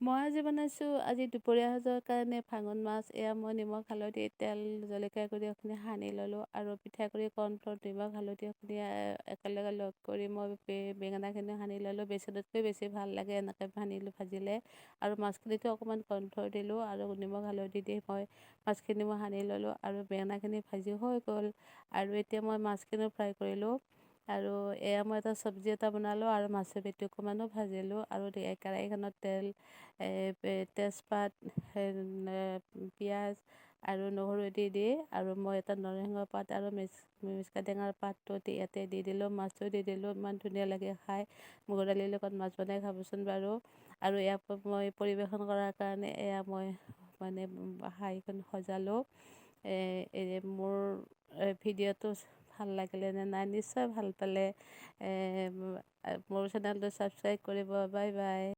মই আজি বনাইছোঁ, আজি দুপৰীয়া সাজৰ কাৰণে ভাঙন মাছ। এয়া মই নিমখ হালধি তেল জলকীয়া গুড়ি এইখিনি সানি ল'লোঁ আৰু পিঠাগুড়ি কৰ্ণফ্ল'ৰ নিমখ হালধি এইখিনি একেলগে লগ কৰি মই বেঙেনাখিনি সানি ল'লোঁ। বেচনতকৈ বেছি ভাল লাগে এনেকৈ ভাজিলে। আৰু মাছখিনিতো অকণমান কৰ্ণফ্ল'ৰ দিলোঁ আৰু নিমখ হালধি দি মাছখিনি মই সানি ল'লোঁ আৰু বেঙেনাখিনি ভাজি হৈ গ'ল। আৰু এতিয়া মই মাছখিনিও ফ্ৰাই কৰিলোঁ। আৰু এয়া মই এটা চব্জি এটা বনালোঁ আৰু মাছৰ পেটু অকণমানো ভাজিলোঁ। আৰু কেৰাহীখনত তেল তেজপাত পিঁয়াজ আৰু নহৰু দি আৰু মই এটা নৰসিংহ পাত আৰু মিচকা টেঙাৰ পাতটো ইয়াতে দি দিলোঁ, মাছটো দি দিলোঁ। ইমান ধুনীয়া লাগে খাই। মগুৰ দালিৰ লগত মাছ বনাই খাবচোন বাৰু। আৰু ইয়াক মই পৰিৱেশন কৰাৰ কাৰণে এয়া মই মানে হাঁহীখন সজালোঁ। মোৰ ভিডিঅ'টো ভাল লাগিলে নে নাই, নিশ্চয় ভাল পালে মোৰ চেনেলটো ছাবস্ক্ৰাইব কৰিব। Bye bye.